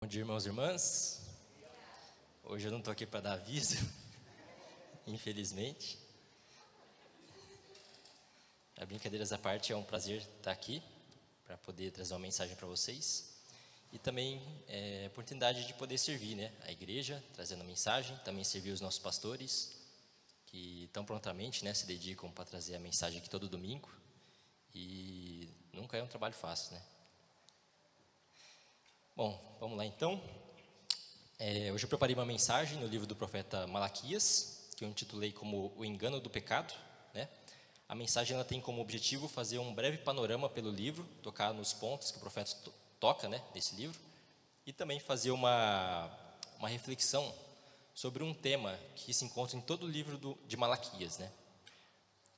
Bom dia, irmãos e irmãs. Hoje eu não estou aqui para dar aviso, infelizmente. Brincadeiras à parte, é um prazer estar aqui para poder trazer uma mensagem para vocês. E também a oportunidade de poder servir, né, a igreja, trazendo a mensagem, também servir os nossos pastores, que tão prontamente, né, se dedicam para trazer a mensagem aqui todo domingo. E nunca é um trabalho fácil, né? Bom, vamos lá então. Hoje eu preparei uma mensagem no livro do profeta Malaquias, que eu intitulei como O Engano do Pecado, né? A mensagem ela tem como objetivo fazer um breve panorama pelo livro, tocar nos pontos que o profeta toca, né, nesse livro, e também fazer uma reflexão sobre um tema que se encontra em todo o livro de Malaquias, né?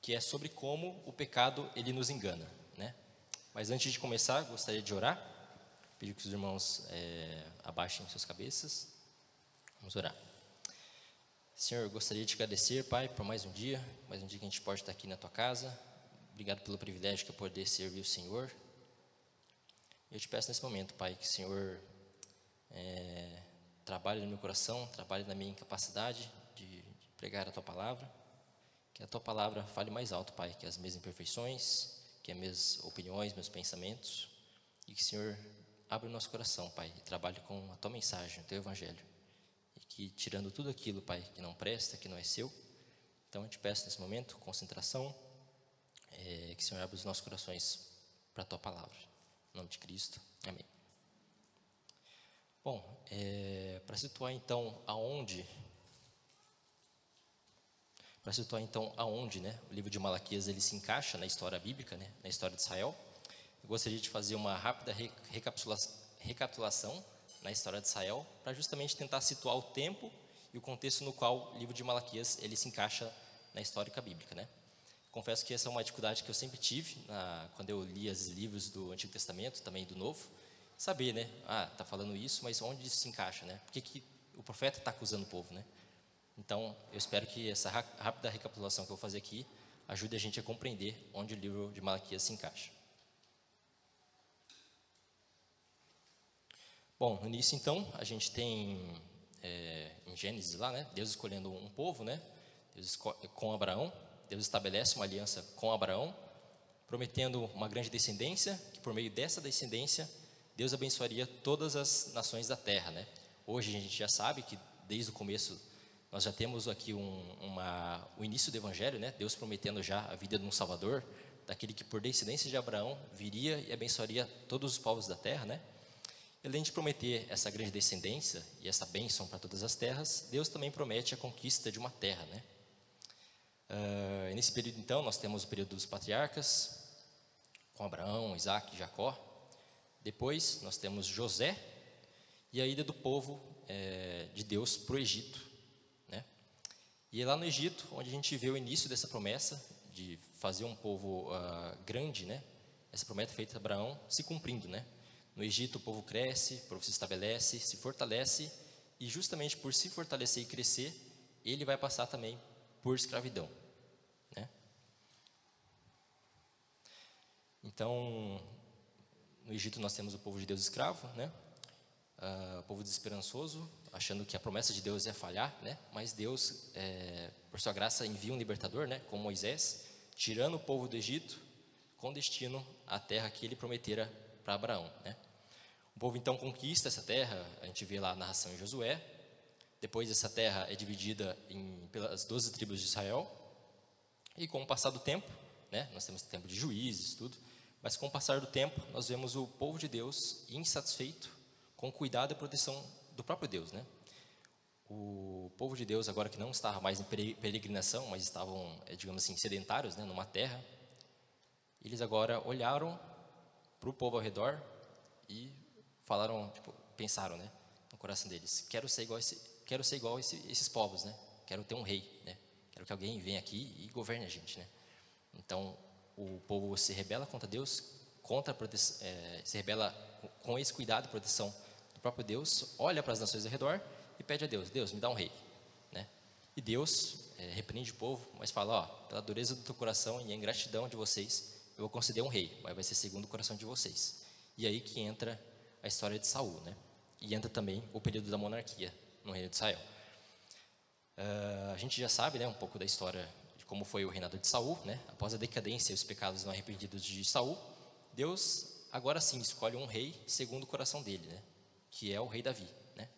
Que é sobre como o pecado ele nos engana, né? Mas antes de começar, gostaria de orar. Pedir que os irmãos abaixem suas cabeças. Vamos orar. Senhor, eu gostaria de te agradecer, Pai, por mais um dia que a gente pode estar aqui na Tua casa. Obrigado pelo privilégio que é poder servir o Senhor. Eu te peço nesse momento, Pai, que o Senhor trabalhe no meu coração, trabalhe na minha incapacidade de pregar a Tua palavra. Que a Tua palavra fale mais alto, Pai, que as minhas imperfeições, que as minhas opiniões, meus pensamentos. E que o Senhor abra o nosso coração, Pai, e trabalhe com a Tua mensagem, o Teu Evangelho. E que, tirando tudo aquilo, Pai, que não presta, que não é seu, então eu te peço nesse momento, concentração, que o Senhor abra os nossos corações para a Tua palavra. Em nome de Cristo. Amém. Bom, para situar então aonde, né, o livro de Malaquias ele se encaixa na história bíblica, né, na história de Israel, eu gostaria de fazer uma rápida recapitulação na história de Israel, para justamente tentar situar o tempo e o contexto no qual o livro de Malaquias ele se encaixa na história bíblica, né? Confesso que essa é uma dificuldade que eu sempre tive quando eu li os livros do Antigo Testamento, também do Novo, saber, né? Tá falando isso, mas onde isso se encaixa, né? Por que o profeta está acusando o povo, né? Então, eu espero que essa rápida recapitulação que eu vou fazer aqui ajude a gente a compreender onde o livro de Malaquias se encaixa. Bom, no início então, a gente tem em Gênesis lá, né, Deus escolhendo um povo, né, com Abraão. Deus estabelece uma aliança com Abraão, prometendo uma grande descendência, que por meio dessa descendência, Deus abençoaria todas as nações da terra, né. Hoje a gente já sabe que desde o começo nós já temos aqui o início do Evangelho, né, Deus prometendo já a vida de um Salvador, daquele que por descendência de Abraão viria e abençoaria todos os povos da terra, né. Além de prometer essa grande descendência e essa bênção para todas as terras, Deus também promete a conquista de uma terra, né? Nesse período, então, nós temos o período dos patriarcas, com Abraão, Isaac e Jacó. Depois, nós temos José e a ida do povo de Deus para o Egito, né? E é lá no Egito, onde a gente vê o início dessa promessa de fazer um povo grande, né? Essa promessa feita a Abraão se cumprindo, né? No Egito o povo cresce, o povo se estabelece, se fortalece, e justamente por se fortalecer e crescer, ele vai passar também por escravidão, né? Então, no Egito nós temos o povo de Deus escravo, né? O povo desesperançoso, achando que a promessa de Deus ia falhar, né? Mas Deus, por sua graça, envia um libertador, né? Com Moisés, tirando o povo do Egito, com destino à terra que ele prometera para Abraão, né? O povo então conquista essa terra, a gente vê lá a narração em Josué. Depois essa terra é dividida pelas 12 tribos de Israel. E com o passar do tempo, né, nós temos tempo de juízes, tudo, mas com o passar do tempo nós vemos o povo de Deus insatisfeito com o cuidado e proteção do próprio Deus, né? O povo de Deus agora que não estava mais em peregrinação, mas estavam, digamos assim, sedentários, né, numa terra, eles agora olharam para o povo ao redor e falaram, pensaram, né, no coração deles, quero ser igual esses povos, né? Quero ter um rei, né? Quero que alguém venha aqui e governe a gente, né? Então o povo se rebela contra Deus, se rebela com esse cuidado e proteção do próprio Deus, olha para as nações ao redor e pede a Deus, Deus, me dá um rei, né? E Deus repreende o povo, mas fala, pela dureza do teu coração e a ingratidão de vocês, eu vou conceder um rei, mas vai ser segundo o coração de vocês. E aí que entra a história de Saul, né? e entra também o período da monarquia no reino de Israel. A gente já sabe, né, um pouco da história de como foi o reinado de Saul, né? Após a decadência e os pecados não arrependidos de Saul, Deus agora sim escolhe um rei segundo o coração dele, né? Que é o rei Davi, né?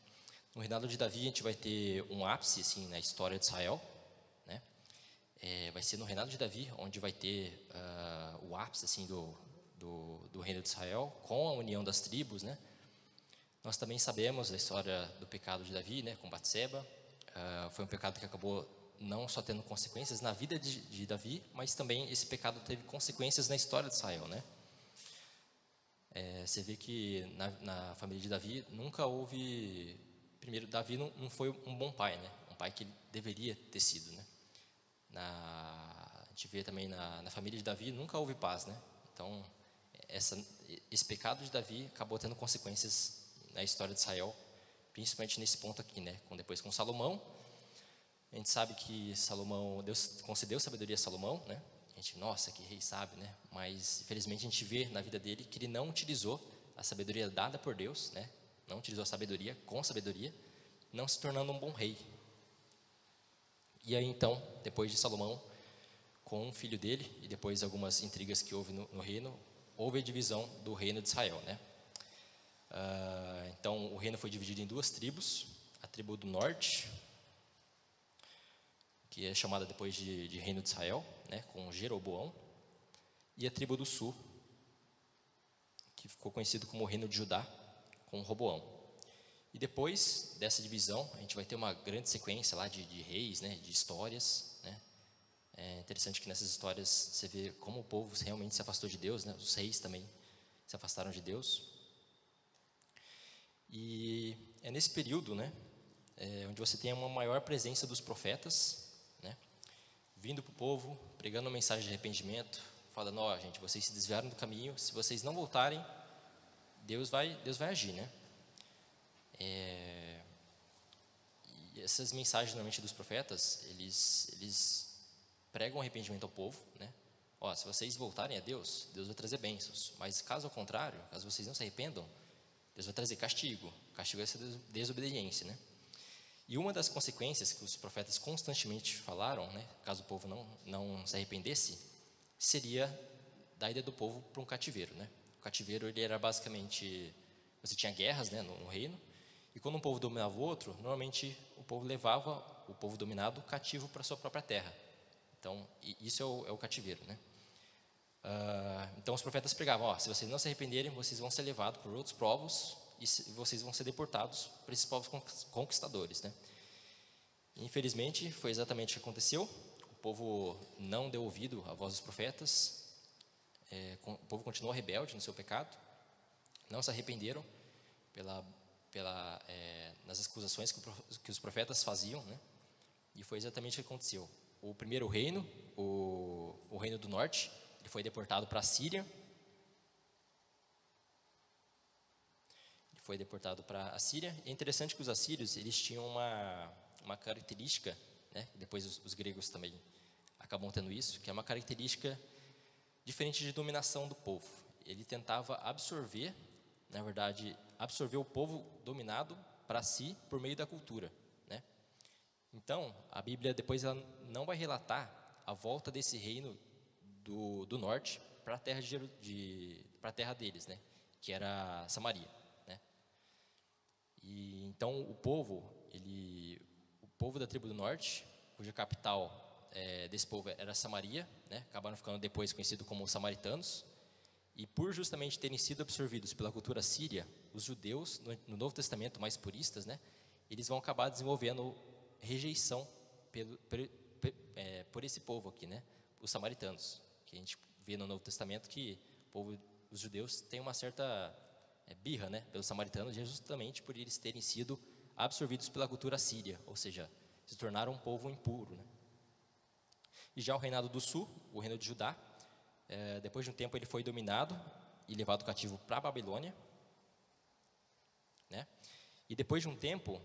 No reinado de Davi a gente vai ter um ápice assim na história de Israel, né? Vai ser no reinado de Davi onde vai ter o ápice assim do reino de Israel com a união das tribos, né? Nós também sabemos a história do pecado de Davi, né, com Batseba. Foi um pecado que acabou não só tendo consequências na vida de Davi, mas também esse pecado teve consequências na história de Israel, né? Você vê que na família de Davi nunca houve... Primeiro, Davi não foi um bom pai, né? Um pai que ele deveria ter sido, né? A gente vê também na família de Davi nunca houve paz, né? Então, esse pecado de Davi acabou tendo consequências na história de Israel, principalmente nesse ponto aqui, né? Depois com Salomão, a gente sabe que Deus concedeu sabedoria a Salomão, né? A gente, nossa, que rei sábio, né? Mas infelizmente a gente vê na vida dele que ele não utilizou a sabedoria dada por Deus, né? Não utilizou a sabedoria com sabedoria, não se tornando um bom rei. E aí então, depois de Salomão, com o filho dele e depois algumas intrigas que houve no reino, houve a divisão do reino de Israel, né? Então o reino foi dividido em duas tribos: a tribo do norte, que é chamada depois de reino de Israel, né, com Jeroboão, e a tribo do sul, que ficou conhecido como reino de Judá, com Roboão. E depois dessa divisão, a gente vai ter uma grande sequência lá de reis, né, de histórias, né. É interessante que nessas histórias você vê como o povo realmente se afastou de Deus, né, os reis também se afastaram de Deus. E é nesse período, né, onde você tem uma maior presença dos profetas, né, vindo para o povo, pregando uma mensagem de arrependimento, falando: ó, gente, vocês se desviaram do caminho, se vocês não voltarem, Deus vai agir, né? E essas mensagens normalmente dos profetas, eles pregam arrependimento ao povo, né? Ó, se vocês voltarem a Deus, Deus vai trazer bênçãos, mas caso ao contrário, caso vocês não se arrependam, Deus vai trazer castigo vai ser desobediência, né? E uma das consequências que os profetas constantemente falaram, né, caso o povo não se arrependesse, seria da ida do povo para um cativeiro, né? O cativeiro ele era basicamente, você tinha guerras, né, no reino, e quando um povo dominava o outro, normalmente o povo levava o povo dominado cativo para sua própria terra. Então, isso é o cativeiro, né? Então os profetas pregavam: ó, se vocês não se arrependerem, vocês vão ser levados por outros povos e vocês vão ser deportados por esses povos conquistadores, né? Infelizmente foi exatamente o que aconteceu. O povo não deu ouvido à voz dos profetas, o povo continuou rebelde no seu pecado, não se arrependeram nas acusações que os profetas faziam, né? E foi exatamente o que aconteceu. O primeiro reino, o reino do norte, ele foi deportado para a Síria. É interessante que os assírios, eles tinham uma característica, né? Depois os gregos também acabam tendo isso, que é uma característica diferente de dominação do povo. Ele tentava absorver o povo dominado para si por meio da cultura, né? Então, a Bíblia depois ela não vai relatar a volta desse reino do norte para a terra deles, né? Que era Samaria, né? E então o povo da tribo do norte, cuja capital desse povo era Samaria, né? Acabaram ficando depois conhecidos como samaritanos. E por justamente terem sido absorvidos pela cultura síria, os judeus no Novo Testamento mais puristas, né? Eles vão acabar desenvolvendo rejeição por esse povo aqui, né? Os samaritanos, que a gente vê no Novo Testamento que os judeus têm uma certa birra, né, pelos samaritanos, justamente por eles terem sido absorvidos pela cultura síria, ou seja, se tornaram um povo impuro, né? E já o reinado do sul, o reino de Judá, depois de um tempo ele foi dominado e levado cativo para a Babilônia, né? E depois de um tempo,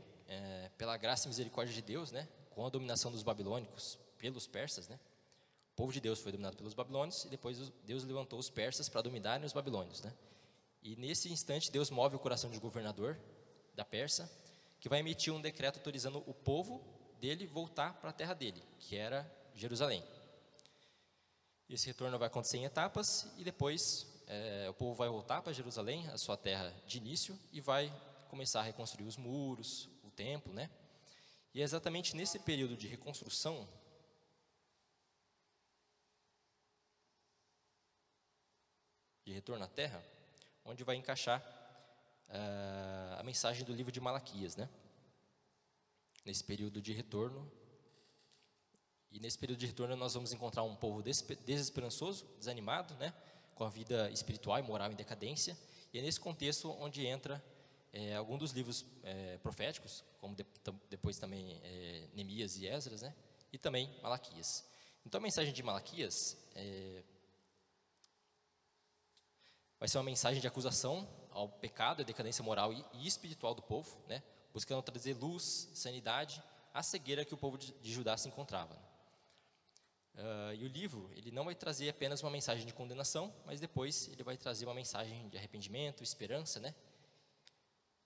pela graça e misericórdia de Deus, né, com a dominação dos babilônicos pelos persas, né, o povo de Deus foi dominado pelos babilônios e depois Deus levantou os persas para dominarem os babilônios, né? E nesse instante Deus move o coração do governador da Pérsia, que vai emitir um decreto autorizando o povo dele voltar para a terra dele, que era Jerusalém. Esse retorno vai acontecer em etapas e depois o povo vai voltar para Jerusalém, a sua terra de início, e vai começar a reconstruir os muros, o templo, né? E é exatamente nesse período de reconstrução de retorno à terra, onde vai encaixar a mensagem do livro de Malaquias, né? Nesse período de retorno. E nesse período de retorno nós vamos encontrar um povo desesperançoso, desanimado, né? Com a vida espiritual e moral em decadência. E é nesse contexto onde entra algum dos livros proféticos, como depois também Neemias e Esdras, né? E também Malaquias. Então a mensagem de Malaquias vai ser uma mensagem de acusação ao pecado, à decadência moral e espiritual do povo, né? Buscando trazer luz, sanidade à cegueira que o povo de Judá se encontrava. E o livro, ele não vai trazer apenas uma mensagem de condenação, mas depois ele vai trazer uma mensagem de arrependimento, esperança, né?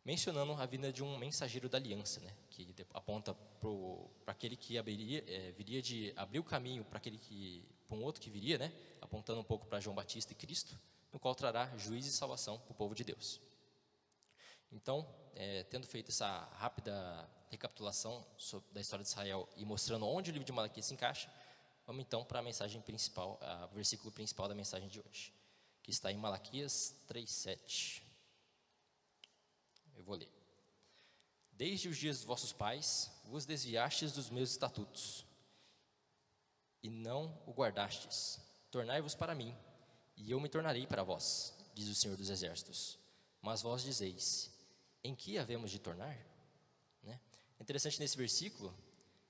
Mencionando a vinda de um mensageiro da aliança, né? Que aponta para aquele que viria de abrir o caminho para um outro que viria, né? Apontando um pouco para João Batista e Cristo, no qual trará juízo e salvação para o povo de Deus. Então, tendo feito essa rápida recapitulação da história de Israel e mostrando onde o livro de Malaquias se encaixa, vamos então para a mensagem principal, o versículo principal da mensagem de hoje, que está em Malaquias 3:7. Eu vou ler. Desde os dias dos vossos pais, vos desviastes dos meus estatutos, e não o guardastes. Tornai-vos para mim, e eu me tornarei para vós, diz o Senhor dos Exércitos. Mas vós dizeis, em que havemos de tornar? Né? É interessante nesse versículo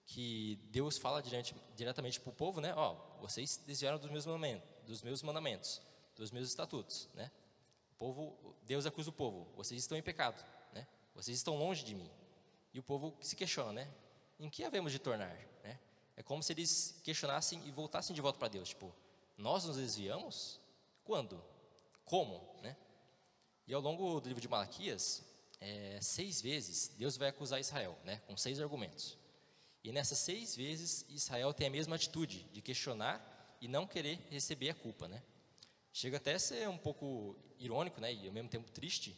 que Deus fala diretamente para o povo, né? Vocês desviaram dos meus mandamentos, dos meus estatutos, né? Deus acusa o povo, vocês estão em pecado, né? Vocês estão longe de mim. E o povo se questiona, né? Em que havemos de tornar? Né? É como se eles questionassem e voltassem de volta para Deus, tipo, nós nos desviamos? Quando? Como? Né? E ao longo do livro de Malaquias, 6 vezes Deus vai acusar Israel, né? Com 6 argumentos. E nessas 6 vezes Israel tem a mesma atitude de questionar e não querer receber a culpa, né? Chega até a ser um pouco irônico, né? E ao mesmo tempo triste,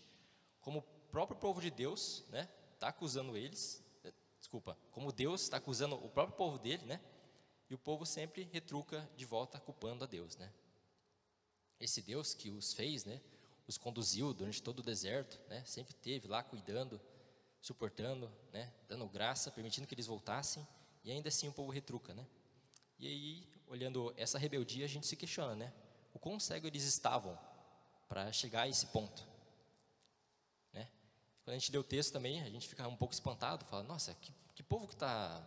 como o próprio povo de Deus, né? Está acusando como Deus está acusando o próprio povo dele, né? E o povo sempre retruca de volta culpando a Deus, né? Esse Deus que os fez, né? Os conduziu durante todo o deserto, né? Sempre esteve lá cuidando, suportando, né? Dando graça, permitindo que eles voltassem, e ainda assim o povo retruca, né? E aí, olhando essa rebeldia, a gente se questiona, né? O quão cego eles estavam para chegar a esse ponto, né? Quando a gente lê o texto também, a gente fica um pouco espantado, fala, nossa, que povo que está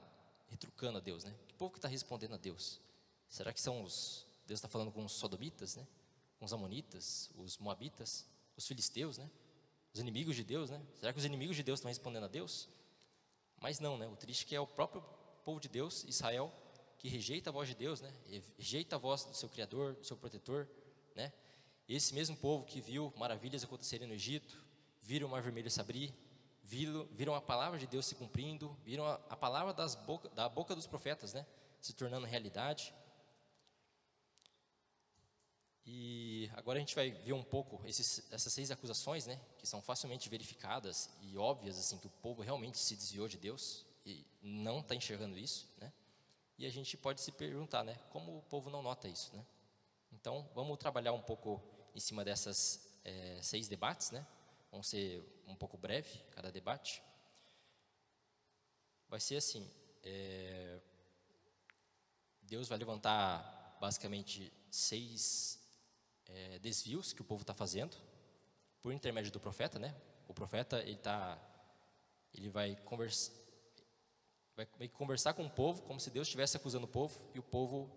retrucando a Deus, né? Que povo que está respondendo a Deus? Será que Deus está falando com os sodomitas, né? Com os amonitas, os moabitas, os filisteus, né? Os inimigos de Deus, né? Será que os inimigos de Deus estão respondendo a Deus? Mas não, né? O triste é que é o próprio povo de Deus, Israel, que rejeita a voz de Deus, né? Rejeita a voz do seu Criador, do seu protetor, né? Esse mesmo povo que viu maravilhas acontecerem no Egito, viram o Mar Vermelho se abrir, viram a palavra de Deus se cumprindo, viram a palavra da boca dos profetas, né? Se tornando realidade. E agora a gente vai ver um pouco essas 6 acusações, né, que são facilmente verificadas e óbvias, assim, que o povo realmente se desviou de Deus e não está enxergando isso, né? E a gente pode se perguntar, né, como o povo não nota isso, né? Então, vamos trabalhar um pouco em cima dessas 6 debates, né? Vão ser um pouco breve cada debate. Vai ser assim, Deus vai levantar basicamente 6 desvios que o povo está fazendo por intermédio do profeta, né? O profeta ele vai conversar com o povo como se Deus estivesse acusando o povo e o povo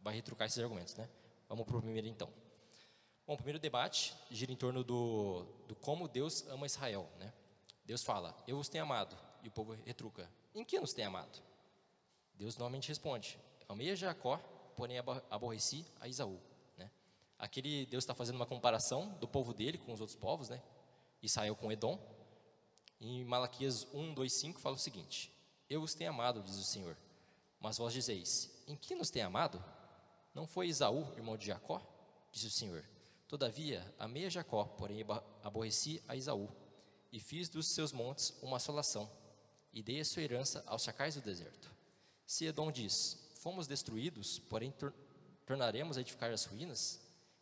vai retrucar esses argumentos, né? Vamos para o primeiro então. Bom, o primeiro debate gira em torno do como Deus ama Israel, né? Deus fala, eu vos tenho amado, e o povo retruca, em que nos tem amado? Deus normalmente responde, amei a Jacó, porém aborreci a Esaú. Aquele Deus está fazendo uma comparação do povo dele com os outros povos, né? Israel com Edom, Em Malaquias 1, 2, 5 fala o seguinte: eu os tenho amado, diz o Senhor, mas vós dizeis: em que nos tem amado? Não foi Esaú, irmão de Jacó? Disse o Senhor: todavia amei a Jacó, porém aborreci a Esaú, e fiz dos seus montes uma assolação, e dei a sua herança aos chacais do deserto. Se Edom diz: fomos destruídos, porém tornaremos a edificar as ruínas,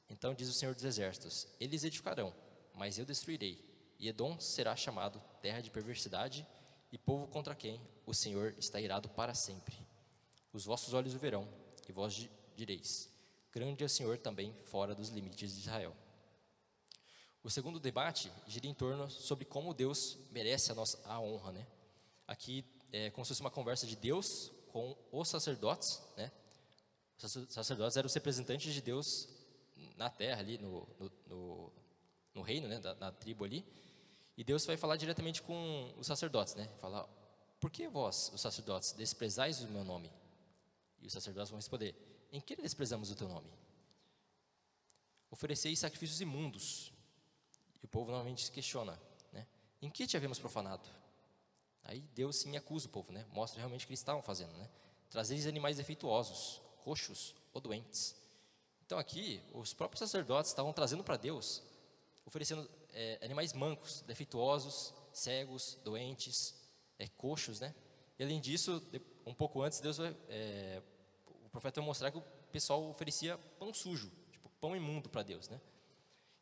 então diz o Senhor dos Exércitos: eles edificarão, mas eu destruirei, e Edom será chamado terra de perversidade, e povo contra quem o Senhor está irado para sempre. Os vossos olhos o verão, e vós direis: grande é o Senhor também fora dos limites de Israel. O segundo debate gira em torno sobre como Deus merece a honra, né? Aqui é como se fosse uma conversa de Deus com os sacerdotes, né? Os sacerdotes eram os representantes de Deus na terra ali, no reino, né? Na tribo ali. E Deus vai falar diretamente com os sacerdotes, né? Falar: por que vós, os sacerdotes, desprezais o meu nome? E os sacerdotes vão responder: em que desprezamos o teu nome? Ofereceis sacrifícios imundos. E o povo novamente se questiona, né? Em que te havemos profanado? Aí Deus sim acusa o povo, né? Mostra realmente o que eles estavam fazendo, né? Trazeis animais defeituosos, coxos ou doentes. Então aqui, os próprios sacerdotes estavam trazendo para Deus, oferecendo animais mancos, defeituosos, cegos, doentes, coxos, né? E além disso, um pouco antes, o profeta vai mostrar que o pessoal oferecia pão sujo, tipo pão imundo para Deus, né?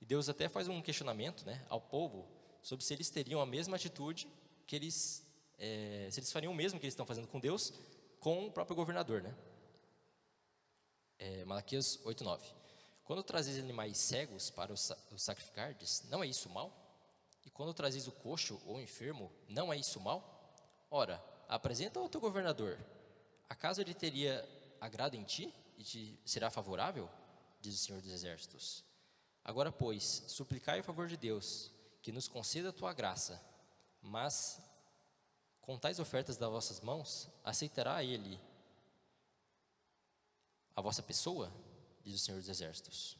E Deus até faz um questionamento, né, ao povo sobre se eles teriam a mesma atitude que eles, se eles fariam o mesmo que eles estão fazendo com Deus, com o próprio governador, né? Malaquias 8:9. Quando trazes animais cegos para os sacrificardes, não é isso mal? E quando trazes o coxo ou o enfermo, não é isso mal? Ora, apresenta ao teu governador. Acaso ele teria agrado em ti e te será favorável? Diz o Senhor dos Exércitos. Agora, pois, suplicai o favor de Deus, que nos conceda a tua graça, mas com tais ofertas das vossas mãos, aceitará ele a vossa pessoa? Diz o Senhor dos Exércitos.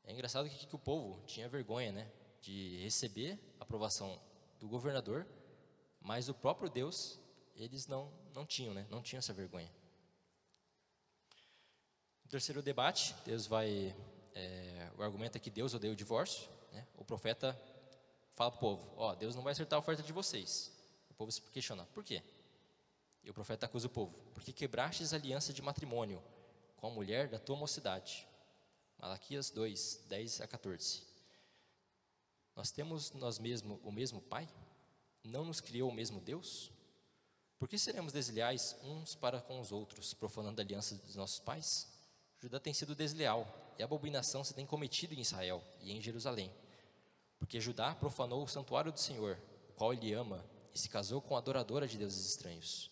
É engraçado que o povo tinha vergonha, né, de receber a aprovação do governador, mas o próprio Deus, eles não tinham, né, não tinham essa vergonha. No terceiro debate, Deus vai... o argumento é que Deus odeia o divórcio, né? O profeta fala para o povo: Deus não vai acertar a oferta de vocês. O povo se questiona: por quê? E o profeta acusa o povo: porque quebrastes a aliança de matrimônio com a mulher da tua mocidade. Malaquias 2, 10 a 14. Nós temos nós mesmos o mesmo Pai? Não nos criou o mesmo Deus? Por que seremos desleais uns para com os outros, profanando a aliança dos nossos pais? Judá tem sido desleal, e a abominação se tem cometido em Israel e em Jerusalém. Porque Judá profanou o santuário do Senhor, o qual ele ama, e se casou com a adoradora de deuses estranhos.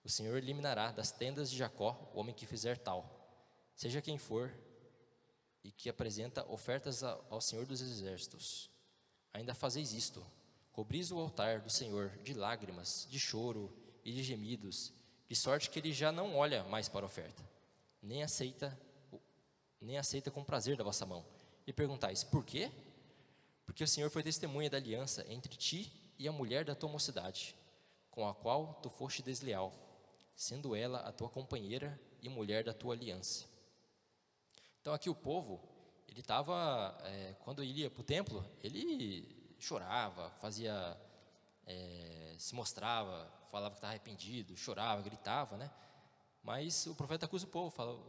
O Senhor eliminará das tendas de Jacó o homem que fizer tal, seja quem for, e que apresenta ofertas ao Senhor dos Exércitos. Ainda fazeis isto: cobris o altar do Senhor de lágrimas, de choro e de gemidos, de sorte que ele já não olha mais para a oferta, nem aceita com prazer da vossa mão. E perguntais: por quê? Porque o Senhor foi testemunha da aliança entre ti e a mulher da tua mocidade, com a qual tu foste desleal, sendo ela a tua companheira e mulher da tua aliança. Então aqui o povo, ele estava, quando ele ia para o templo, ele chorava, se mostrava, falava que estava arrependido, chorava, gritava, né? Mas o profeta acusa o povo, fala: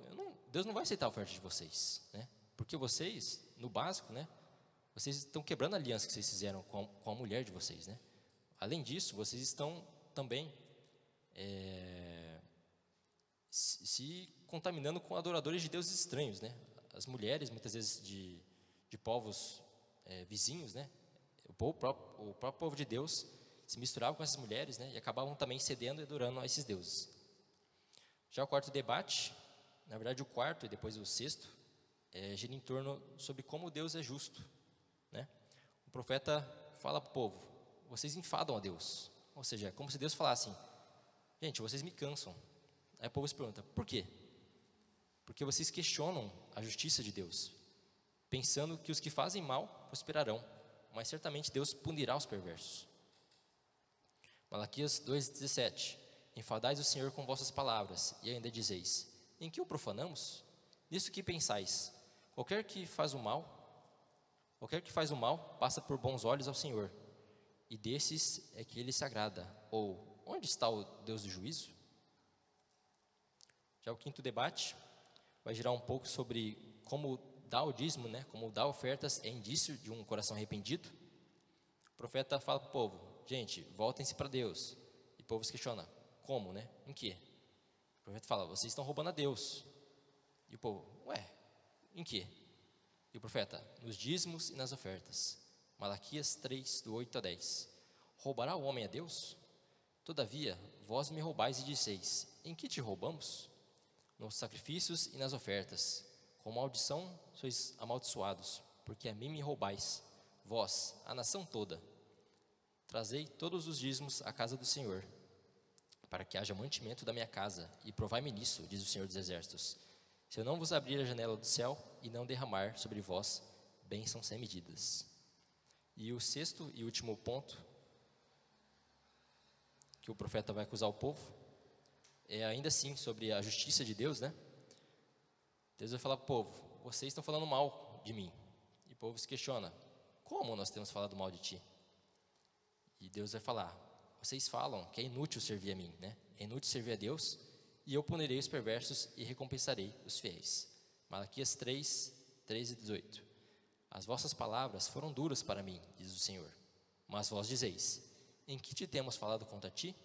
Deus não vai aceitar a oferta de vocês, né? Porque vocês, no básico, né, vocês estão quebrando a aliança que vocês fizeram com a mulher de vocês, né? Além disso, vocês estão também se contaminando com adoradores de deuses estranhos, né? As mulheres, muitas vezes de povos vizinhos, né? O próprio povo de Deus se misturava com essas mulheres, né? E acabavam também cedendo e adorando a esses deuses. Já o quarto debate, na verdade o quarto e depois o sexto, gira em torno sobre como Deus é justo, né? O profeta fala para o povo: vocês enfadam a Deus. Ou seja, é como se Deus falasse assim: gente, vocês me cansam. Aí o povo se pergunta: por quê? Porque vocês questionam a justiça de Deus, pensando que os que fazem mal prosperarão, mas certamente Deus punirá os perversos. Malaquias 2,17. Enfadais o Senhor com vossas palavras, e ainda dizeis: em que o profanamos? Nisso que pensais: qualquer que faz o mal passa por bons olhos ao Senhor, e desses é que ele se agrada. Ou, onde está o Deus do juízo? Já o quinto debate vai girar um pouco sobre como dar o dízimo, né? Como dar ofertas é indício de um coração arrependido. O profeta fala para o povo: gente, voltem-se para Deus. E o povo se questiona: como, né? Em quê? O profeta fala: vocês estão roubando a Deus. E o povo: ué, em quê? E o profeta: nos dízimos e nas ofertas. Malaquias 3, do 8 a 10. Roubará o homem a Deus? Todavia, vós me roubais e disseis: em que te roubamos? Nos sacrifícios e nas ofertas. Com maldição sois amaldiçoados, porque a mim me roubais, vós, a nação toda. Trazei todos os dízimos à casa do Senhor, para que haja mantimento da minha casa, e provai-me nisso, diz o Senhor dos Exércitos, se eu não vos abrir a janela do céu e não derramar sobre vós bênçãos sem medidas. E o sexto e último ponto que o profeta vai acusar o povo é ainda assim sobre a justiça de Deus, né? Deus vai falar para o povo: vocês estão falando mal de mim. E o povo se questiona: como nós temos falado mal de ti? E Deus vai falar: vocês falam que é inútil servir a mim, né? É inútil servir a Deus, e eu punirei os perversos e recompensarei os fiéis. Malaquias 3, 13 e 18. As vossas palavras foram duras para mim, diz o Senhor. Mas vós dizeis: em que te temos falado contra ti?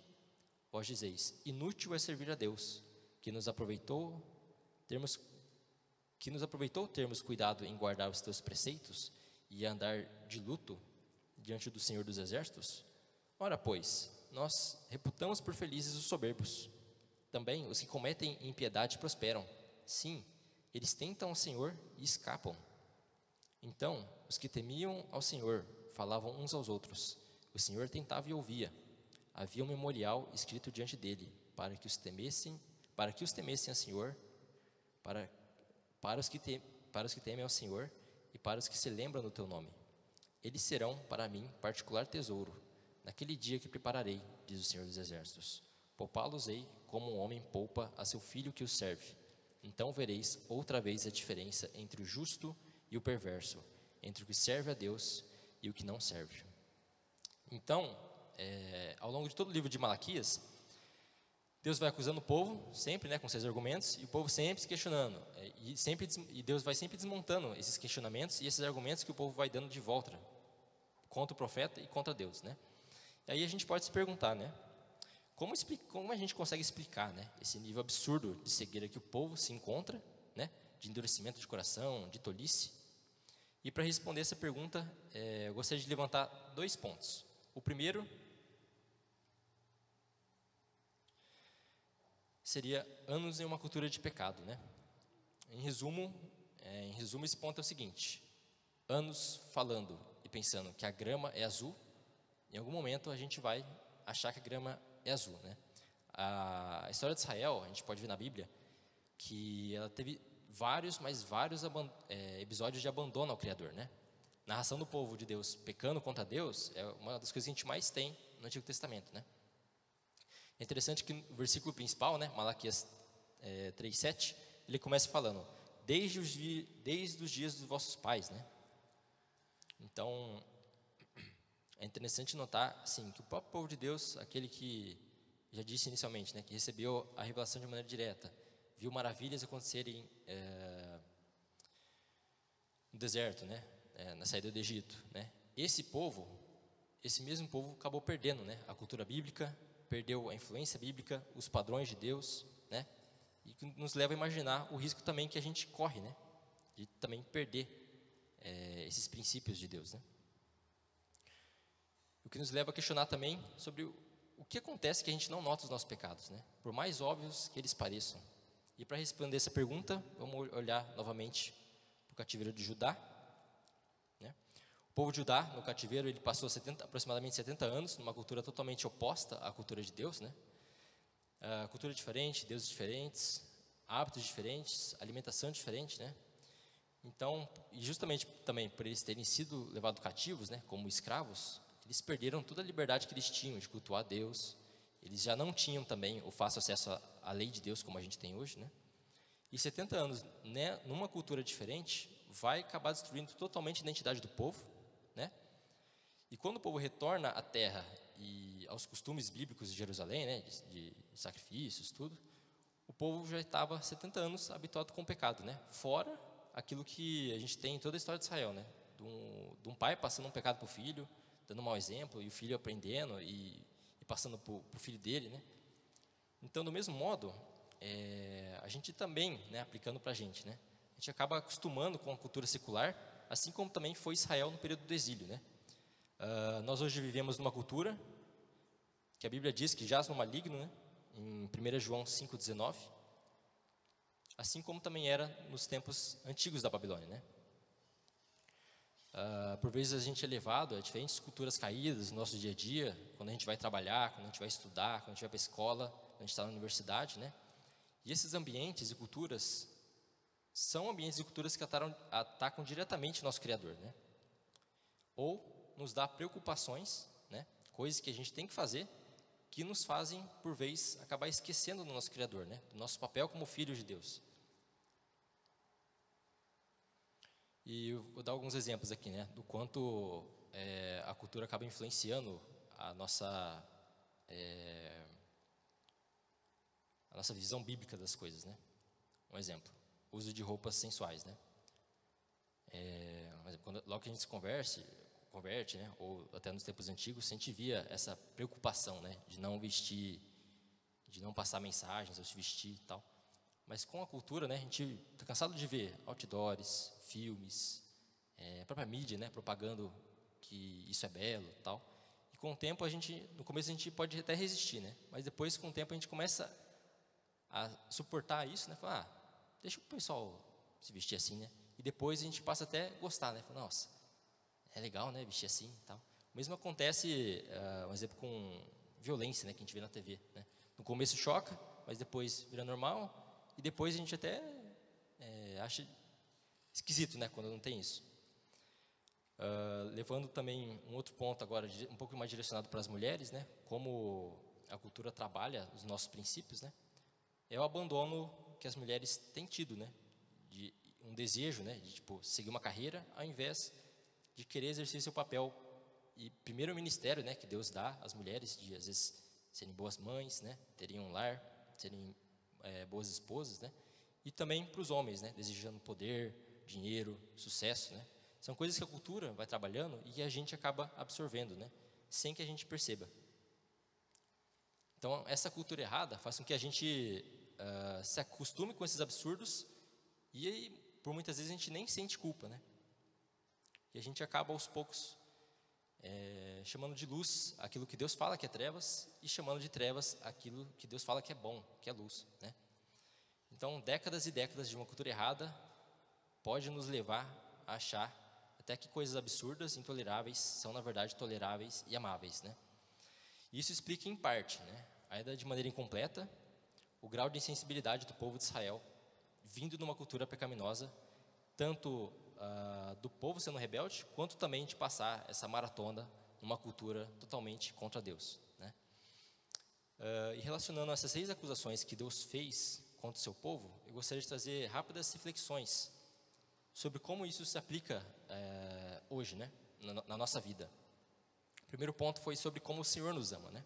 Vós dizeis: inútil é servir a Deus, que nos aproveitou termos cuidado em guardar os teus preceitos e andar de luto diante do Senhor dos Exércitos? Ora, pois, nós reputamos por felizes os soberbos. Também os que cometem impiedade prosperam. Sim, eles tentam ao Senhor e escapam. Então, os que temiam ao Senhor falavam uns aos outros. O Senhor tentava e ouvia. Havia um memorial escrito diante dele, para que os temessem ao Senhor, para os que temem ao Senhor e para os que se lembram do teu nome. Eles serão para mim particular tesouro, naquele dia que prepararei, diz o Senhor dos Exércitos. Poupá-los-ei como um homem poupa a seu filho que o serve. Então vereis outra vez a diferença entre o justo e o perverso, entre o que serve a Deus e o que não serve. Então, ao longo de todo o livro de Malaquias, Deus vai acusando o povo, sempre, né, com seus argumentos, e o povo sempre se questionando, e Deus vai sempre desmontando esses questionamentos e esses argumentos que o povo vai dando de volta contra o profeta e contra Deus, né? E aí a gente pode se perguntar, né, como a gente consegue explicar, né, esse nível absurdo de cegueira que o povo se encontra, né, de endurecimento de coração, de tolice? E para responder essa pergunta, eu gostaria de levantar 2 pontos. O primeiro seria anos em uma cultura de pecado, né? Em resumo, esse ponto é o seguinte: anos falando e pensando que a grama é azul, em algum momento a gente vai achar que a grama é azul, né? A história de Israel, a gente pode ver na Bíblia que ela teve vários episódios de abandono ao Criador, né? Narração do povo de Deus pecando contra Deus é uma das coisas que a gente mais tem no Antigo Testamento, né? É interessante que o versículo principal, né, Malaquias 3:7, ele começa falando: desde os dias dos vossos pais, né? Então, é interessante notar, assim, que o próprio povo de Deus, aquele que já disse inicialmente, né, que recebeu a revelação de maneira direta, viu maravilhas acontecerem no deserto, né, na saída do Egito, né? Esse mesmo povo acabou perdendo, né, a cultura bíblica, perdeu a influência bíblica, os padrões de Deus, né? E que nos leva a imaginar o risco também que a gente corre, né, de também perder esses princípios de Deus, né? O que nos leva a questionar também sobre o que acontece que a gente não nota os nossos pecados, né? Por mais óbvios que eles pareçam. E para responder essa pergunta, vamos olhar novamente para o cativeiro de Judá, né? O povo de Judá, no cativeiro, ele passou aproximadamente 70 anos numa cultura totalmente oposta à cultura de Deus, né? Cultura diferente, deuses diferentes, hábitos diferentes, alimentação diferente, né? Então, e justamente também por eles terem sido levados cativos, né, como escravos, Eles perderam toda a liberdade que eles tinham de cultuar a Deus. Eles já não tinham também o fácil acesso à lei de Deus como a gente tem hoje, né? E 70 anos, né, numa cultura diferente, vai acabar destruindo totalmente a identidade do povo, né? E quando o povo retorna à terra e aos costumes bíblicos de Jerusalém, né, de sacrifícios, tudo, o povo já estava 70 anos habituado com o pecado, né? Fora aquilo que a gente tem em toda a história de Israel, né? De um pai passando um pecado para o filho, dando um mau exemplo, e o filho aprendendo e passando para o filho dele, né? Então, do mesmo modo, a gente também, né, aplicando para a gente, né? A gente acaba acostumando com a cultura secular, assim como também foi Israel no período do exílio, né? Nós hoje vivemos numa cultura que a Bíblia diz que jaz no maligno, né? Em 1 João 5,19, assim como também era nos tempos antigos da Babilônia, né? Por vezes a gente é levado a diferentes culturas caídas no nosso dia a dia, quando a gente vai trabalhar, quando a gente vai estudar, quando a gente vai para a escola, quando a gente está na universidade, né? E esses ambientes e culturas são ambientes e culturas que atacam diretamente o nosso Criador, né? Ou nos dá preocupações, né? Coisas que a gente tem que fazer, que nos fazem, por vezes, acabar esquecendo do nosso Criador, né? Do nosso papel como filhos de Deus. E eu vou dar alguns exemplos aqui, né? Do quanto a cultura acaba influenciando a nossa visão bíblica das coisas, né? Um exemplo, uso de roupas sensuais, né? Logo que a gente se converte, né? Ou até nos tempos antigos, a gente via essa preocupação, né? De não vestir, de não passar mensagens, ou se vestir e tal. Mas com a cultura, né? A gente está cansado de ver outdoors, filmes, a própria mídia, né? Propagando que isso é belo e tal. E com o tempo no começo a gente pode até resistir, né? Mas depois, com o tempo, a gente começa a suportar isso, né? Falar, deixa o pessoal se vestir assim, né? E depois a gente passa até a gostar, né? Fala, nossa, é legal, né? Vestir assim e tal. O mesmo acontece, um exemplo, com violência, né? Que a gente vê na TV, né? No começo choca, mas depois vira normal. E depois a gente até acha esquisito, né? Quando não tem isso. Levando também um outro ponto agora, um pouco mais direcionado para as mulheres, né? Como a cultura trabalha os nossos princípios, né? É o abandono que as mulheres têm tido, né? De um desejo, né? De tipo seguir uma carreira, ao invés de querer exercer seu papel e primeiro o ministério, né? Que Deus dá às mulheres de às vezes serem boas mães, né? Terem um lar, serem boas esposas, né? E também para os homens, né? Desejando poder, dinheiro, sucesso, né? São coisas que a cultura vai trabalhando e a gente acaba absorvendo, né? Sem que a gente perceba. Então, essa cultura errada faz com que a gente se acostume com esses absurdos e aí, por muitas vezes a gente nem sente culpa, né? E a gente acaba aos poucos chamando de luz aquilo que Deus fala que é trevas e chamando de trevas aquilo que Deus fala que é bom, que é luz, né? Então, décadas e décadas de uma cultura errada pode nos levar a achar até que coisas absurdas, intoleráveis, são na verdade toleráveis e amáveis, né? Isso explica em parte, né, ainda de maneira incompleta, o grau de insensibilidade do povo de Israel, vindo de uma cultura pecaminosa, tanto do povo sendo rebelde, quanto também de passar essa maratona numa cultura totalmente contra Deus, né? E relacionando essas 6 acusações que Deus fez contra o seu povo, eu gostaria de trazer rápidas reflexões sobre como isso se aplica hoje, né, na nossa vida. O primeiro ponto foi sobre como o Senhor nos ama, né?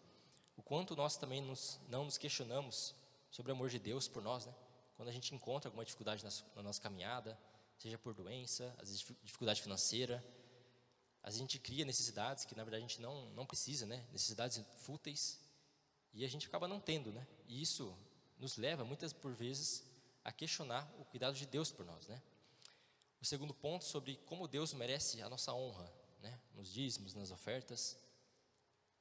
O quanto nós também não nos questionamos sobre o amor de Deus por nós, né? Quando a gente encontra alguma dificuldade na nossa caminhada, seja por doença, às vezes dificuldade financeira, às vezes a gente cria necessidades que na verdade a gente não precisa, né? Necessidades fúteis, e a gente acaba não tendo, né? E isso nos leva muitas por vezes a questionar o cuidado de Deus por nós, né? O segundo ponto sobre como Deus merece a nossa honra, né? Nos dízimos, nas ofertas,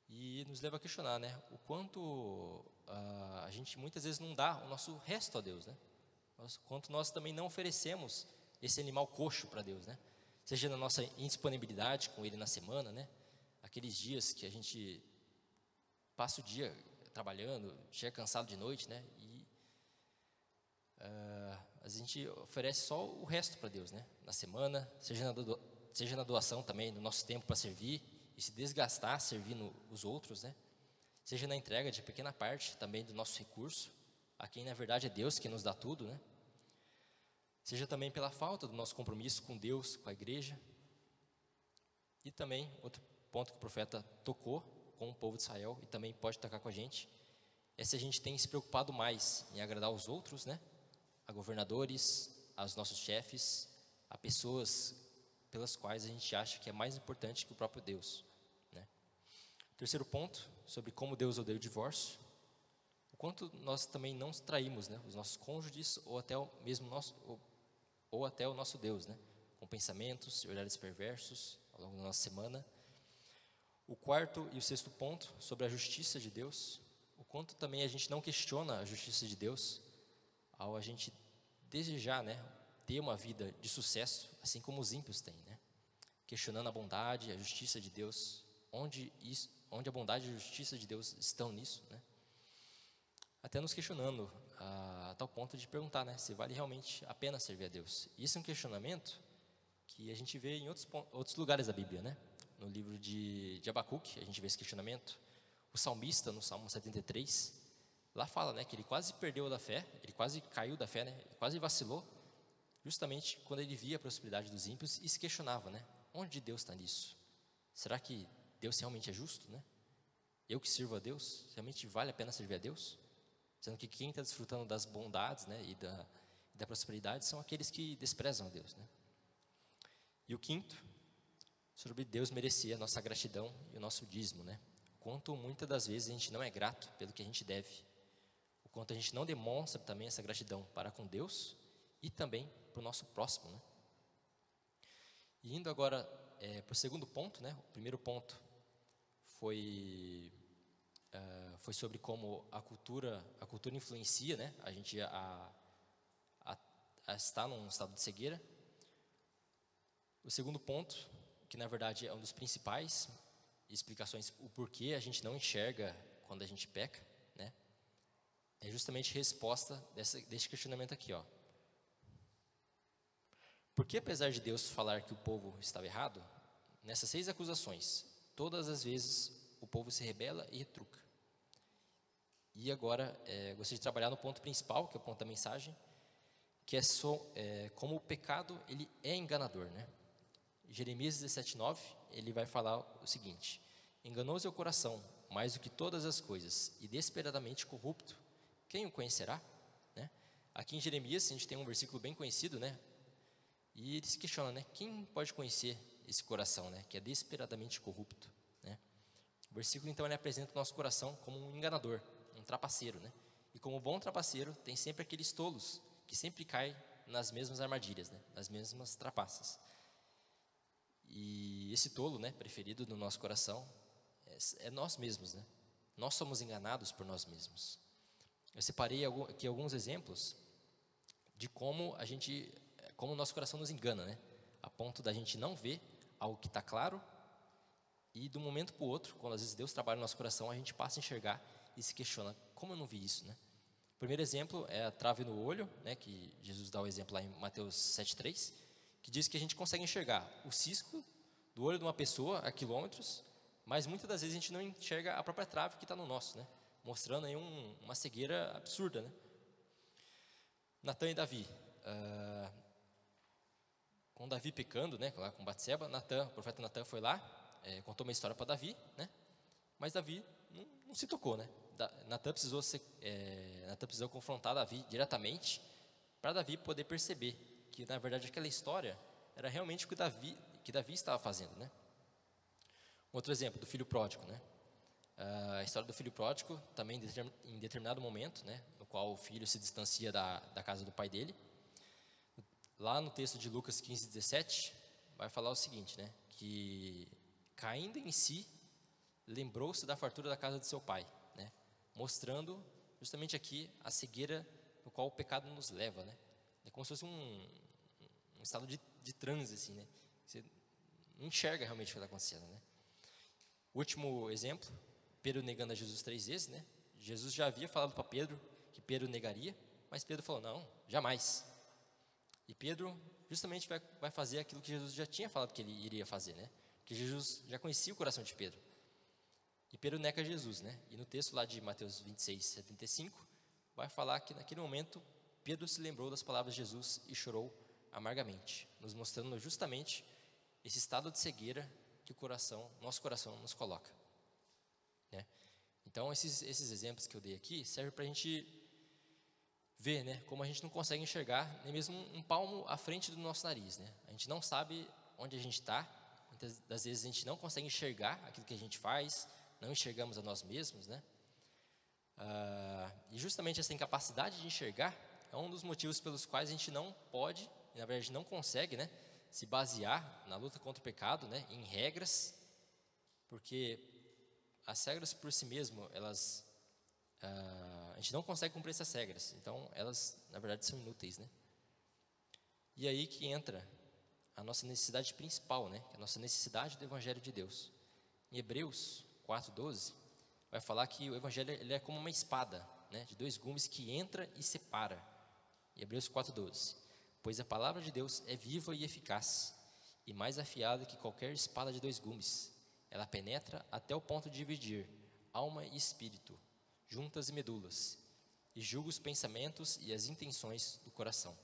e nos leva a questionar, né? O quanto a gente muitas vezes não dá o nosso resto a Deus, né? O quanto nós também não oferecemos esse animal coxo para Deus, né? Seja na nossa indisponibilidade com Ele na semana, né? Aqueles dias que a gente passa o dia trabalhando, chega cansado de noite, né? E a gente oferece só o resto para Deus, né? Na semana, seja na doação também, do nosso tempo para servir e se desgastar servindo os outros, né? Seja na entrega de pequena parte também do nosso recurso, a quem na verdade é Deus que nos dá tudo, né? Seja também pela falta do nosso compromisso com Deus, com a igreja. E também, outro ponto que o profeta tocou com o povo de Israel, e também pode tocar com a gente, é se a gente tem se preocupado mais em agradar os outros, né? A governadores, aos nossos chefes, a pessoas pelas quais a gente acha que é mais importante que o próprio Deus, né? Terceiro ponto, sobre como Deus odeia o divórcio, o quanto nós também não traímos, né, os nossos cônjuges ou até o mesmo nosso ou até o nosso Deus, né, com pensamentos e olhares perversos ao longo da nossa semana. O quarto e o sexto ponto, sobre a justiça de Deus, o quanto também a gente não questiona a justiça de Deus ao a gente desejar, né, ter uma vida de sucesso, assim como os ímpios têm, né, questionando a bondade, a justiça de Deus, onde a bondade e a justiça de Deus estão nisso, né? Até nos questionando a tal ponto de perguntar, né, se vale realmente a pena servir a Deus. Isso é um questionamento que a gente vê em outros lugares da Bíblia, né? No livro de Abacuque, a gente vê esse questionamento. O salmista, no Salmo 73, lá fala, né, que ele quase perdeu da fé, ele quase caiu da fé, né, ele quase vacilou, justamente quando ele via a prosperidade dos ímpios e se questionava, né, onde Deus está nisso? Será que Deus realmente é justo, né? Eu que sirvo a Deus, realmente vale a pena servir a Deus? Sendo que quem está desfrutando das bondades, né, e da prosperidade são aqueles que desprezam a Deus, né? E o quinto, sobre Deus merecer a nossa gratidão e o nosso dízimo, né? Quanto muitas das vezes a gente não é grato pelo que a gente deve, o quanto a gente não demonstra também essa gratidão para com Deus e também para o nosso próximo, né? E indo agora para o segundo ponto, né? O primeiro ponto foi sobre como a cultura influencia, né, a gente a estar num estado de cegueira. O segundo ponto, que na verdade é um dos principais explicações o porquê a gente não enxerga quando a gente peca, né, é justamente resposta desse questionamento aqui, ó. Porque apesar de Deus falar que o povo estava errado, nessas 6 acusações, todas as vezes o povo se rebela e retruca. E agora, gostaria de trabalhar no ponto principal, que é o ponto da mensagem, que é como o pecado ele é enganador, né? Jeremias 17:9, ele vai falar o seguinte: enganoso é o coração, mais do que todas as coisas, e desesperadamente corrupto, quem o conhecerá? Né? Aqui em Jeremias, a gente tem um versículo bem conhecido, né? E ele se questiona, né? Quem pode conhecer esse coração, né? Que é desesperadamente corrupto, né? O versículo, então, ele apresenta o nosso coração como um enganador, um trapaceiro, né? E como bom trapaceiro, tem sempre aqueles tolos que sempre caem nas mesmas armadilhas, né? Nas mesmas trapaças. E esse tolo, né, preferido no nosso coração é nós mesmos, né? Nós somos enganados por nós mesmos. Eu separei aqui alguns exemplos de como o nosso coração nos engana, né? A ponto da gente não ver algo que está claro e de um momento para o outro, quando às vezes Deus trabalha no nosso coração, a gente passa a enxergar e se questiona, como eu não vi isso, né? O primeiro exemplo é a trave no olho, né, que Jesus dá o exemplo lá em Mateus 7:3, que diz que a gente consegue enxergar o cisco do olho de uma pessoa a quilômetros, mas muitas das vezes a gente não enxerga a própria trave que está no nosso, né? Mostrando aí uma cegueira absurda, né? Natan e Davi, com Davi pecando, né, lá com Batseba, o profeta Natan foi lá, contou uma história para Davi, né? Mas Davi não se tocou, né? Natan precisou confrontar Davi diretamente para Davi poder perceber que na verdade aquela história era realmente o que Davi estava fazendo, né? Outro exemplo do filho pródigo, né? A história do filho pródigo também em determinado momento, né, no qual o filho se distancia da casa do pai dele. Lá no texto de Lucas 15:17 vai falar o seguinte, né, que caindo em si lembrou-se da fartura da casa de seu pai, né, mostrando justamente aqui a cegueira no qual o pecado nos leva, né? É como se fosse um estado de transe, assim, né? Você não enxerga realmente o que está acontecendo, né? O último exemplo, Pedro negando a Jesus 3 vezes, né? Jesus já havia falado para Pedro que Pedro negaria, mas Pedro falou, não, jamais. E Pedro justamente vai fazer aquilo que Jesus já tinha falado que ele iria fazer, né? porque Jesus já conhecia o coração de Pedro. E Pedro nega Jesus, né? E no texto lá de Mateus 26, 75, vai falar que naquele momento Pedro se lembrou das palavras de Jesus e chorou amargamente, nos mostrando justamente esse estado de cegueira que nosso coração nos coloca, né? Então esses exemplos que eu dei aqui servem para a gente ver, né, como a gente não consegue enxergar nem mesmo um palmo à frente do nosso nariz, né? A gente não sabe onde a gente está, muitas das vezes a gente não consegue enxergar aquilo que a gente faz, não enxergamos a nós mesmos, né? E justamente essa incapacidade de enxergar é um dos motivos pelos quais a gente não pode, na verdade não consegue, né, se basear na luta contra o pecado, né, em regras, porque as regras por si mesmo, a gente não consegue cumprir essas regras, então elas na verdade são inúteis, né? E aí que entra a nossa necessidade principal, né, que é a nossa necessidade do Evangelho de Deus. Em Hebreus 4:12 vai falar que o Evangelho ele é como uma espada, né, de dois gumes que entra e separa. Em Hebreus 4:12, pois a palavra de Deus é viva e eficaz, e mais afiada que qualquer espada de dois gumes. Ela penetra até o ponto de dividir alma e espírito, juntas e medulas, e julga os pensamentos e as intenções do coração.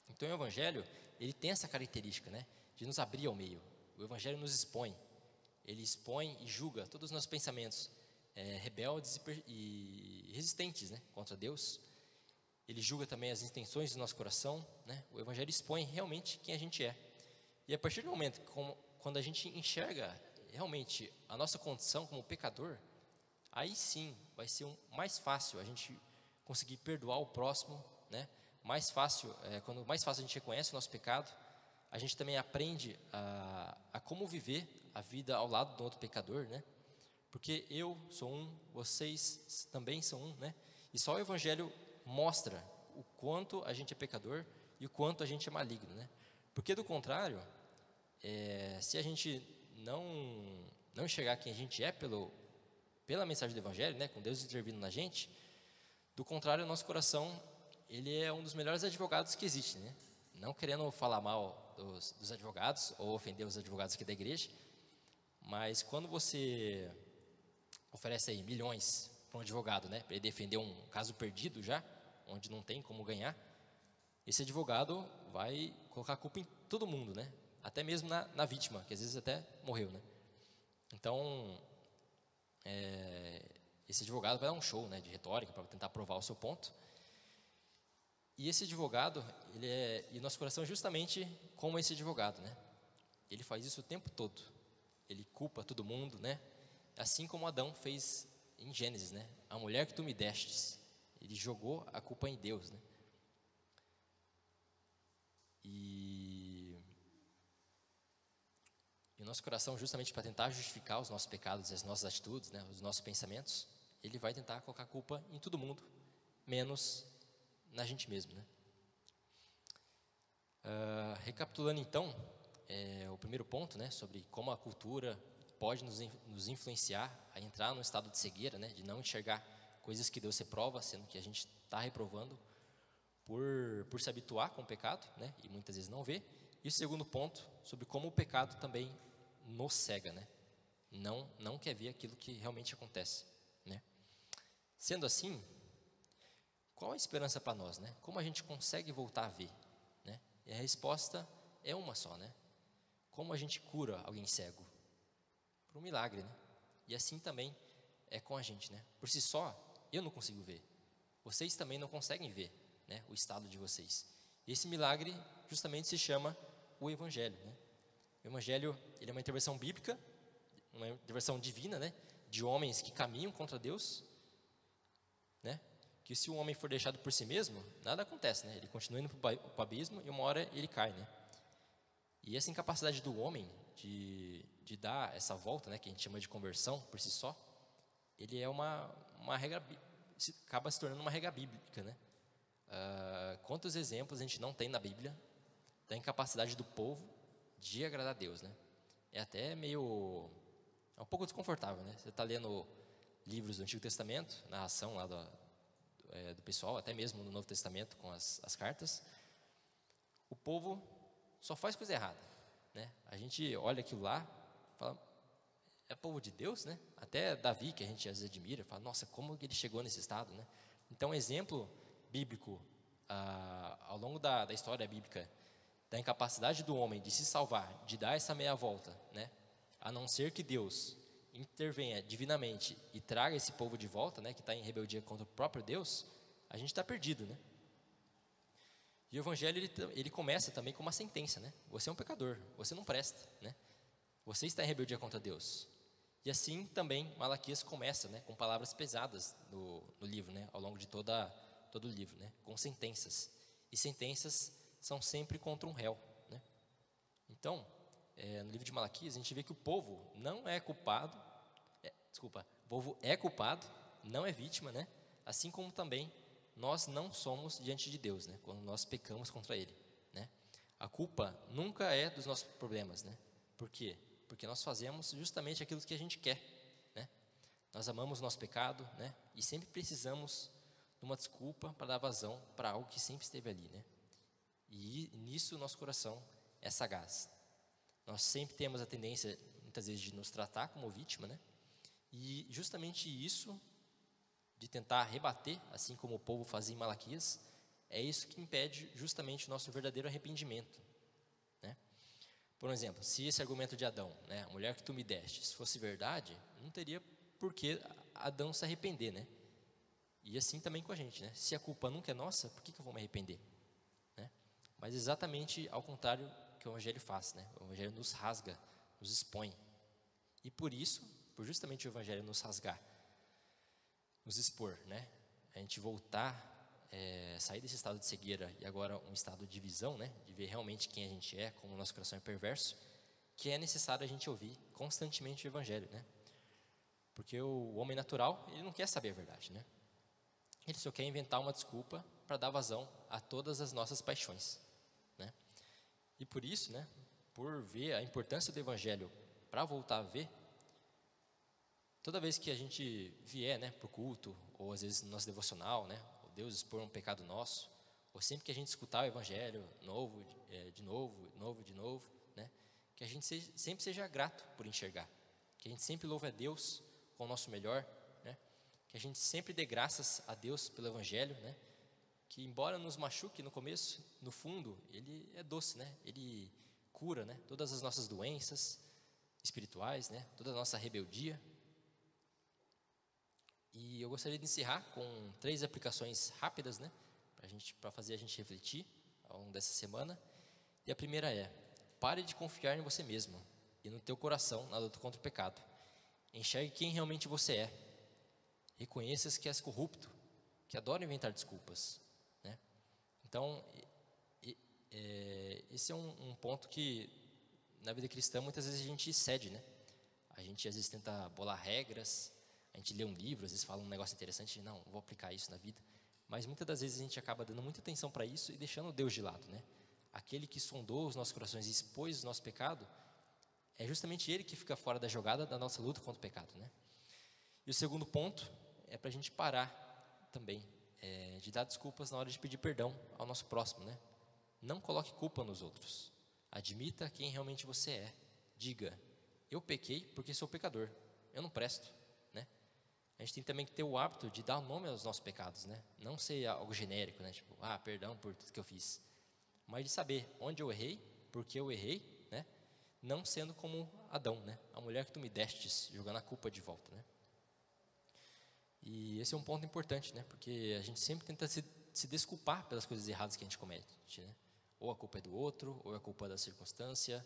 Então o Evangelho, ele tem essa característica, né, de nos abrir ao meio. O Evangelho nos expõe, ele expõe e julga todos os nossos pensamentos rebeldes e resistentes, né, contra Deus. Ele julga também as intenções do nosso coração, né? O Evangelho expõe realmente quem a gente é. E a partir do momento quando a gente enxerga realmente a nossa condição como pecador, aí sim vai ser mais fácil a gente conseguir perdoar o próximo, né? Mais fácil, quando mais fácil a gente reconhece o nosso pecado, a gente também aprende a como viver a vida ao lado do outro pecador, né? Porque eu sou um, vocês também são um, né? E só o Evangelho mostra o quanto a gente é pecador e o quanto a gente é maligno, né? Porque do contrário, se a gente não enxergar quem a gente é pela mensagem do Evangelho, né, com Deus intervindo na gente, do contrário, o nosso coração ele é um dos melhores advogados que existe, né? Não querendo falar mal dos advogados ou ofender os advogados aqui da igreja, mas quando você oferece aí milhões para um advogado, né, para ele defender um caso perdido já, onde não tem como ganhar, esse advogado vai colocar a culpa em todo mundo, né? Até mesmo na vítima, que às vezes até morreu, né? Então, esse advogado vai dar um show, né, de retórica para tentar provar o seu ponto. E esse advogado, e nosso coração é justamente como esse advogado, né? Ele faz isso o tempo todo. Ele culpa todo mundo, né? Assim como Adão fez em Gênesis, né? A mulher que tu me destes, ele jogou a culpa em Deus, né? E o nosso coração, justamente para tentar justificar os nossos pecados, as nossas atitudes, né, os nossos pensamentos, ele vai tentar colocar a culpa em todo mundo, menos na gente mesmo, né? Recapitulando então, o primeiro ponto, né, sobre como a cultura pode nos influenciar a entrar num estado de cegueira, né, de não enxergar coisas que Deus reprova, sendo que a gente está reprovando por se habituar com o pecado, né, e muitas vezes não vê. E o segundo ponto, sobre como o pecado também nos cega, né, não quer ver aquilo que realmente acontece, né. Sendo assim, qual a esperança para nós, né? Como a gente consegue voltar a ver, né? E a resposta é uma só, né? Como a gente cura alguém cego? Por um milagre, né? E assim também é com a gente, né? Por si só, eu não consigo ver. Vocês também não conseguem ver, né, o estado de vocês. E esse milagre justamente se chama o Evangelho, né? O Evangelho, ele é uma intervenção bíblica, uma intervenção divina, né, de homens que caminham contra Deus, né? Que se o homem for deixado por si mesmo, nada acontece, né? Ele continua indo para o abismo e uma hora ele cai, né? E essa incapacidade do homem de dar essa volta, né, que a gente chama de conversão por si só, ele é uma regra, acaba se tornando uma regra bíblica, né? Quantos exemplos a gente não tem na Bíblia da incapacidade do povo de agradar a Deus, né? É até meio, um pouco desconfortável, né? Você está lendo livros do Antigo Testamento, narração lá do pessoal, até mesmo no Novo Testamento com as cartas, o povo só faz coisa errada, né? A gente olha aquilo lá fala, é povo de Deus, né? Até Davi, que a gente às vezes admira, fala, nossa, como que ele chegou nesse estado, né? Então, exemplo bíblico, ao longo da história bíblica, da incapacidade do homem de se salvar, de dar essa meia volta, né? A não ser que Deus intervenha divinamente e traga esse povo de volta, né? Que está em rebeldia contra o próprio Deus, a gente está perdido, né? E o Evangelho, ele começa também com uma sentença, né? Você é um pecador, você não presta, né? Você está em rebeldia contra Deus. E assim também Malaquias começa, né? Com palavras pesadas no livro, né? Ao longo de todo o livro, né? Com sentenças. E sentenças são sempre contra um réu, né? Então, no livro de Malaquias, a gente vê que o povo não é culpado, o povo é culpado, não é vítima, né? Assim como também nós não somos diante de Deus, né? Quando nós pecamos contra Ele, né? A culpa nunca é dos nossos problemas, né? Por quê? Porque nós fazemos justamente aquilo que a gente quer, né? Nós amamos o nosso pecado, né? E sempre precisamos de uma desculpa para dar vazão para algo que sempre esteve ali, né? E nisso o nosso coração é sagaz. Nós sempre temos a tendência, muitas vezes, de nos tratar como vítima, né? E justamente isso, de tentar rebater, assim como o povo fazia em Malaquias, é isso que impede justamente o nosso verdadeiro arrependimento, né? Por exemplo, se esse argumento de Adão, né, a mulher que tu me deste, se fosse verdade, não teria por que Adão se arrepender, né? E assim também com a gente, né? Se a culpa nunca é nossa, por que eu vou me arrepender, né? Mas exatamente ao contrário que o Evangelho faz, né? O Evangelho nos rasga, nos expõe. E por isso, por justamente o Evangelho nos rasgar, nos expor, né? A gente voltar, sair desse estado de cegueira e agora um estado de visão, né? De ver realmente quem a gente é, como o nosso coração é perverso, que é necessário a gente ouvir constantemente o Evangelho, né? Porque o homem natural, ele não quer saber a verdade, né? Ele só quer inventar uma desculpa para dar vazão a todas as nossas paixões, né? E por isso, né? Por ver a importância do Evangelho para voltar a ver, toda vez que a gente vier, né, para o culto, ou às vezes no nosso devocional, né, ou Deus expor um pecado nosso, ou sempre que a gente escutar o Evangelho de novo, né, que a gente sempre seja grato por enxergar, que a gente sempre louve a Deus com o nosso melhor, né, que a gente sempre dê graças a Deus pelo Evangelho, né, que embora nos machuque no começo, no fundo, ele é doce, né, ele cura, né, todas as nossas doenças espirituais, né, toda a nossa rebeldia. E eu gostaria de encerrar com 3 aplicações rápidas, né, para fazer a gente refletir ao longo dessa semana. E a primeira é: pare de confiar em você mesmo e no teu coração na luta contra o pecado. Enxergue quem realmente você é. Reconheças que és corrupto, que adora inventar desculpas, né? Então, esse é um ponto que na vida cristã muitas vezes a gente cede, né? A gente às vezes tenta bolar regras, a gente lê um livro, às vezes fala um negócio interessante, não, vou aplicar isso na vida, mas muitas das vezes a gente acaba dando muita atenção para isso e deixando Deus de lado, né? Aquele que sondou os nossos corações e expôs o nosso pecado, é justamente Ele que fica fora da jogada da nossa luta contra o pecado, né? E o segundo ponto é para a gente parar também de dar desculpas na hora de pedir perdão ao nosso próximo, né? Não coloque culpa nos outros. Admita quem realmente você é. Diga: eu pequei porque sou pecador, eu não presto, né? A gente tem também que ter o hábito de dar nome aos nossos pecados, né? Não ser algo genérico, né? Tipo, perdão por tudo que eu fiz. Mas de saber onde eu errei, por que eu errei, né? Não sendo como Adão, né? A mulher que tu me destes, jogando a culpa de volta, né? E esse é um ponto importante, né? Porque a gente sempre tenta se desculpar pelas coisas erradas que a gente comete, né? Ou a culpa é do outro, ou a culpa é da circunstância,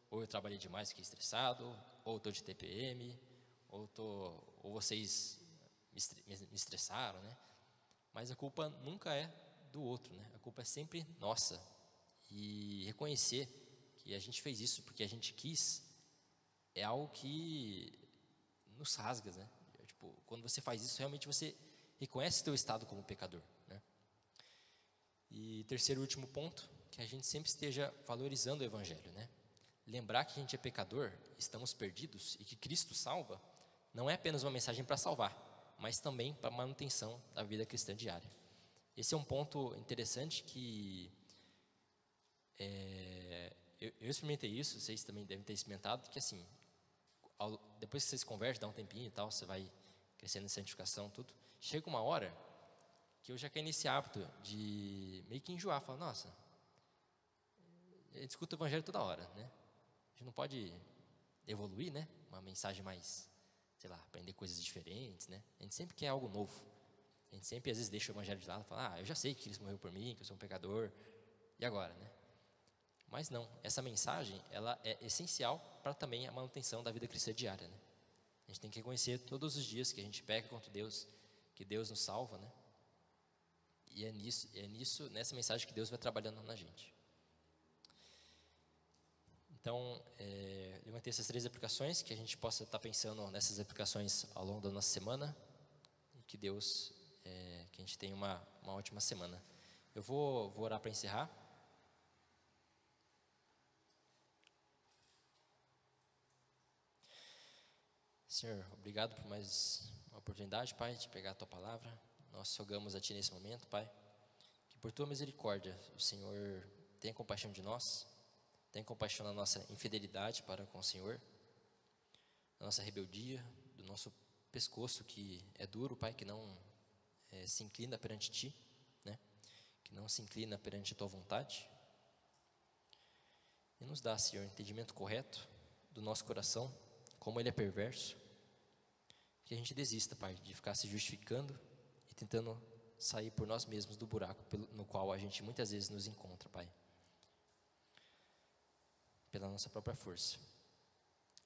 ou eu trabalhei demais, fiquei estressado, ou estou de TPM, ou vocês me estressaram, né? Mas a culpa nunca é do outro, né? A culpa é sempre nossa. E reconhecer que a gente fez isso porque a gente quis é algo que nos rasga, né? Tipo, quando você faz isso, realmente você reconhece o teu estado como pecador, né? E terceiro e último ponto, que a gente sempre esteja valorizando o Evangelho, né? Lembrar que a gente é pecador, estamos perdidos e que Cristo salva, não é apenas uma mensagem para salvar, mas também para a manutenção da vida cristã diária. Esse é um ponto interessante que eu experimentei isso, vocês também devem ter experimentado, que assim, depois que você se converte, dá um tempinho e tal, você vai crescendo em santificação, tudo. Chega uma hora que eu já quero esse hábito de meio que enjoar, falar, nossa, eu discuto o evangelho toda hora, né? A gente não pode evoluir, né? Uma mensagem mais, sei lá, aprender coisas diferentes, né? A gente sempre quer algo novo. A gente sempre, às vezes, deixa o evangelho de lado e fala, eu já sei que Cristo morreu por mim, que eu sou um pecador, e agora, né? Mas não, essa mensagem, ela é essencial para também a manutenção da vida cristã diária, né? A gente tem que reconhecer todos os dias que a gente peca contra Deus, que Deus nos salva, né? E é nessa mensagem que Deus vai trabalhando na gente. Então, levantei essas 3 aplicações, que a gente possa estar pensando nessas aplicações ao longo da nossa semana, e que Deus, que a gente tenha uma ótima semana. Eu vou orar para encerrar. Senhor, obrigado por mais uma oportunidade, Pai, de pegar a Tua palavra. Nós rogamos a Ti nesse momento, Pai, que por Tua misericórdia o Senhor tenha compaixão de nós, tenha compaixão da nossa infidelidade para com o Senhor, da nossa rebeldia, do nosso pescoço que é duro, Pai, que não se inclina perante Ti, né? Que não se inclina perante a Tua vontade. E nos dá, Senhor, entendimento correto do nosso coração, como ele é perverso, que a gente desista, Pai, de ficar se justificando e tentando sair por nós mesmos do buraco no qual a gente muitas vezes nos encontra, Pai, pela nossa própria força.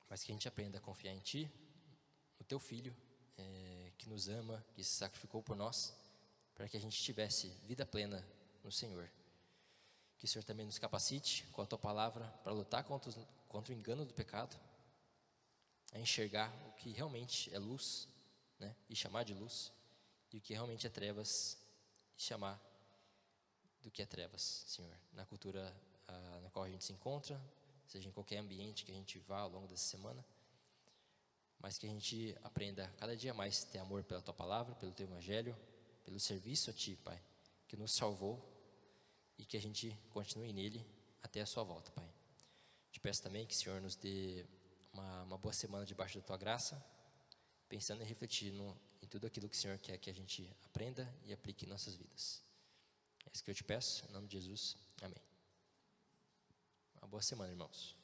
Mas que a gente aprenda a confiar em Ti, no Teu Filho, que nos ama, que se sacrificou por nós, para que a gente tivesse vida plena no Senhor. Que o Senhor também nos capacite com a Tua palavra para lutar contra o engano do pecado, a enxergar o que realmente é luz, né, e chamar de luz, e o que realmente é trevas, e chamar do que é trevas, Senhor, na cultura na qual a gente se encontra, seja em qualquer ambiente que a gente vá ao longo dessa semana, mas que a gente aprenda cada dia mais a ter amor pela Tua palavra, pelo Teu Evangelho, pelo serviço a Ti, Pai, que nos salvou, e que a gente continue nele até a Sua volta, Pai. Te peço também que o Senhor nos dê uma boa semana debaixo da Tua graça, pensando e refletindo em tudo aquilo que o Senhor quer que a gente aprenda e aplique em nossas vidas. É isso que eu te peço, em nome de Jesus, amém. Uma boa semana, irmãos.